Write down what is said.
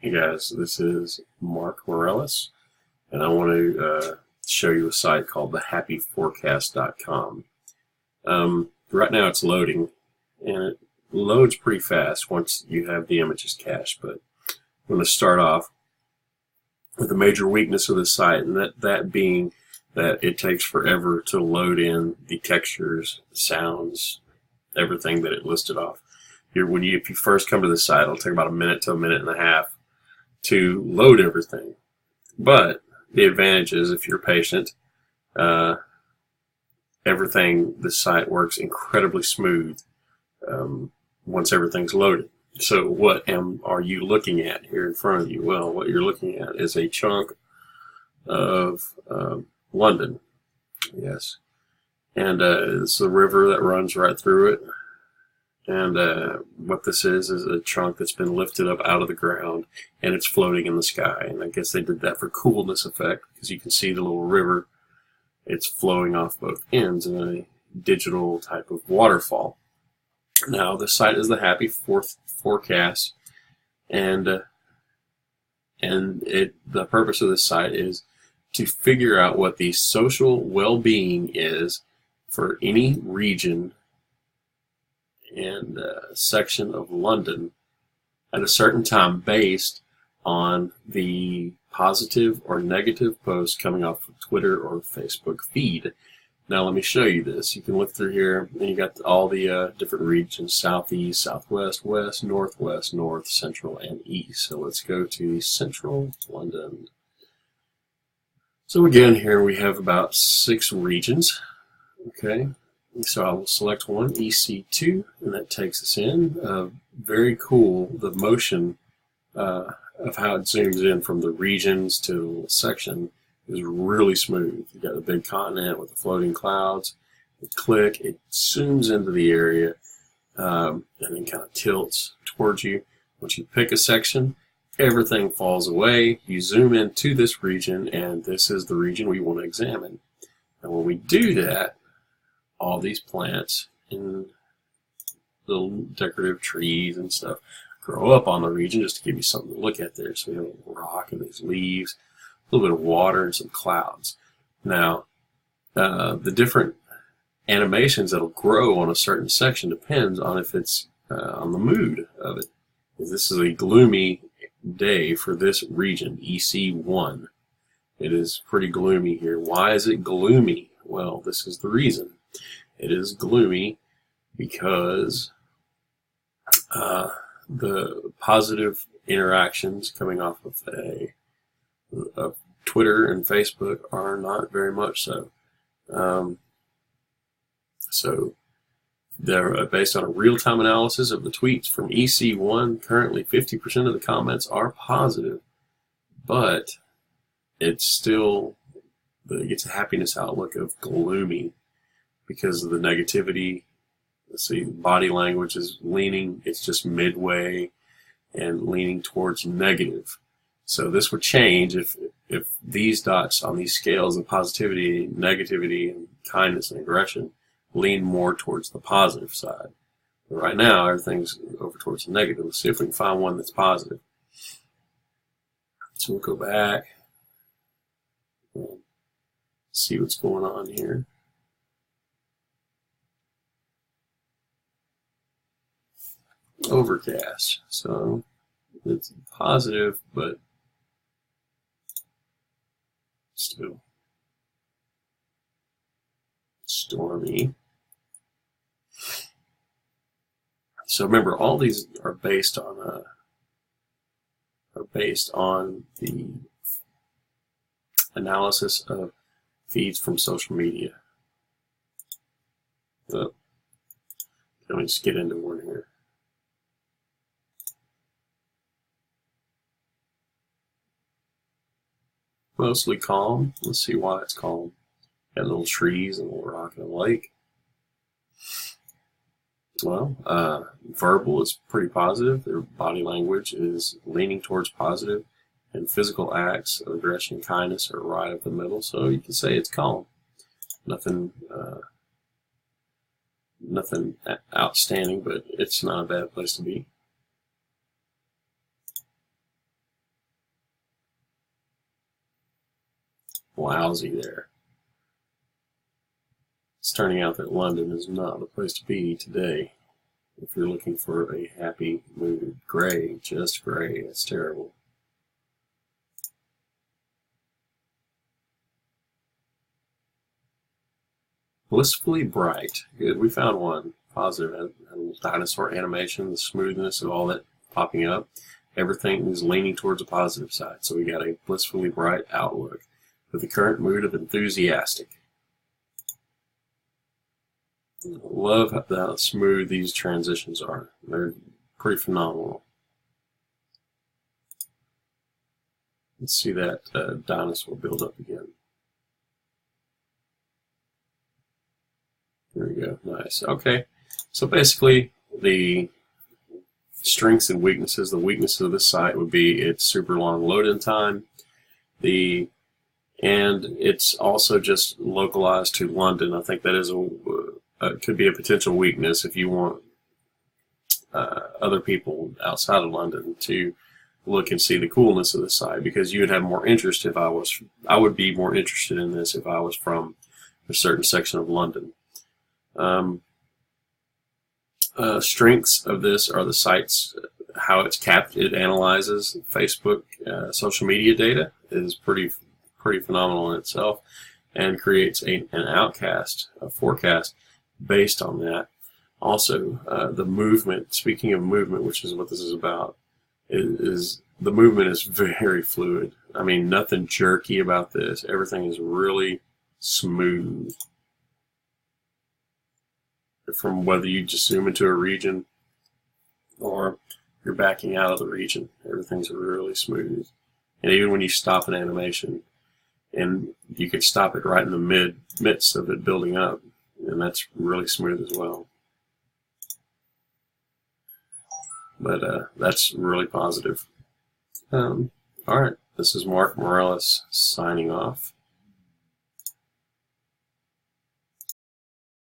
Hey guys, this is Mark Morellis, and I want to show you a site called thehappyforecast.com. Right now it's loading, and it loads pretty fast once you have the images cached, but I'm going to start off with a major weakness of the site, and that being that it takes forever to load in the textures, sounds, everything that it listed off. If you first come to the site, it'll take about a minute to a minute and a half to load everything. But the advantage is, if you're patient, the site works incredibly smooth once everything's loaded. So what are you looking at here in front of you? Well, what you're looking at is a chunk of London. Yes. And it's the river that runs right through it. And what this is a chunk that's been lifted up out of the ground, and it's floating in the sky. And I guess they did that for coolness effect, because you can see the little river. It's flowing off both ends in a digital type of waterfall. Now, the site is the Happy Forecast, and the purpose of this site is to figure out what the social well-being is for any region and section of London at a certain time, based on the positive or negative posts coming off of Twitter or Facebook feed. Now let me show you this. You can look through here, and you got all the different regions: southeast, southwest, west, northwest, north, central, and east. So let's go to central London. So again, here we have about 6 regions. Okay. So I will select one, EC2, and that takes us in. Very cool. The motion of how it zooms in from the regions to the little section is really smooth. You got the big continent with the floating clouds. You click, it zooms into the area, and then kind of tilts towards you. Once you pick a section, everything falls away. You zoom into this region, and this is the region we want to examine. And when we do that, all these plants and little decorative trees and stuff grow up on the region, just to give you something to look at there. So we have a rock and these leaves, a little bit of water, and some clouds. Now, the different animations that'll grow on a certain section depends on if it's on the mood of it. If this is a gloomy day for this region, EC1. It is pretty gloomy here. Why is it gloomy? Well, this is the reason. It is gloomy because the positive interactions coming off of Twitter and Facebook are not very much so. So they're based on a real-time analysis of the tweets from EC1. Currently, 50% of the comments are positive, but it's still gets a happiness outlook of gloomy because of the negativity. Let's see, body language is leaning, it's just midway and leaning towards negative. So this would change if these dots on these scales of positivity, negativity, and kindness and aggression lean more towards the positive side. But right now, everything's over towards the negative. Let's see if we can find one that's positive. So we'll go back and see what's going on here. Overcast. So it's positive, but still stormy. So remember, all these are based on the analysis of feeds from social media. So let me just get into one here. Mostly calm. Let's see why it's calm. Got little trees and a little rock and a lake. Well, verbal is pretty positive. Their body language is leaning towards positive, and physical acts of aggression and kindness are right up the middle. So you can say it's calm. Nothing outstanding, but it's not a bad place to be. lousy there. It's turning out that London is not the place to be today if you're looking for a happy mood. Gray, just gray. It's terrible. Blissfully bright. Good. We found one. Positive. Dinosaur animation, the smoothness of all that popping up. Everything is leaning towards a positive side. So we got a blissfully bright outlook with the current mood of enthusiastic. Love how smooth these transitions are. They're pretty phenomenal. Let's see that dinosaur build up again. There we go. Nice. Okay. So basically, the strengths and weaknesses. The weaknesses of this site would be its super long load-in time. And it's also just localized to London. I think that is could be a potential weakness if you want other people outside of London to look and see the coolness of the site, because you would have more interest if I would be more interested in this if I was from a certain section of London. Strengths of this are the site's how it analyzes Facebook social media data is pretty phenomenal in itself, and creates an forecast based on that. Also, the movement. Speaking of movement, which is what this is about, is the movement is very fluid. I mean, nothing jerky about this. Everything is really smooth. From whether you just zoom into a region or you're backing out of the region, everything's really smooth. And even when you stop an animation, and you could stop it right in the midst of it building up, and that's really smooth as well. But that's really positive. All right, this is Mark Morales signing off.